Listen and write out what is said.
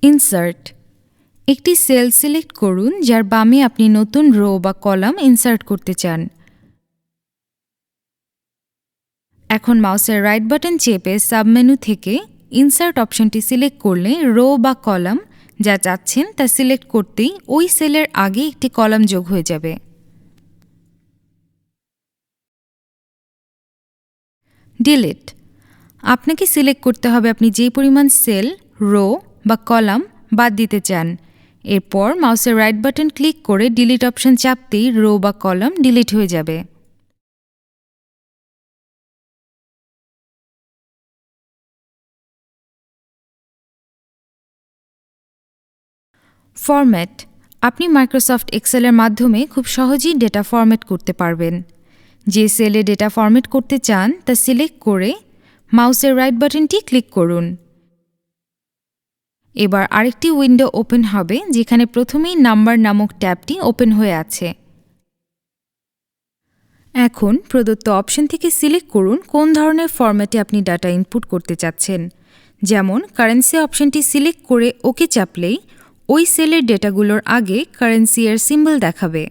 Insert একটি sell select করুন যার বামে আপনি নতুন রো বা কলাম ইনসার্ট করতে চান। এখন মাউসের রাইট বাটন চেপে সাবমেনু থেকে ইনসার্ট অপশনটি সিলেক্ট করলে রো বা কলাম যা চাচ্ছেন তা সিলেক্ট করতেই ওই সেলের আগে একটি কলাম যোগ হয়ে যাবে। ডিলিট আপনাকে সিলেক্ট করতে হবে আপনি যে পরিমাণ সেল, রো বা কলাম বাদ দিতে চান। এরপর মাউসের রাইট বাটন ক্লিক করে ডিলিট অপশন চাপতেই রো বা কলাম ডিলিট হয়ে যাবে। ফরম্যাট আপনি মাইক্রোসফট এক্সেলের মাধ্যমে খুব সহজেই ডেটা ফরম্যাট করতে পারবেন। যে সেলে ডেটা ফরম্যাট করতে চান তা সিলেক্ট করে মাউসের রাইট বাটনটি ক্লিক করুন। এবার আরেকটি উইন্ডো ওপেন হবে যেখানে প্রথমেই নাম্বার নামক ট্যাবটি ওপেন হয়ে আছে। এখন প্রদত্ত অপশন থেকে সিলেক্ট করুন কোন ধরনের ফরম্যাটে আপনি ডাটা ইনপুট করতে চাচ্ছেন। যেমন কারেন্সি অপশনটি সিলেক্ট করে ওকে চাপলেই ওই সেলের ডেটাগুলোর আগে কারেন্সি এর সিম্বল দেখাবে।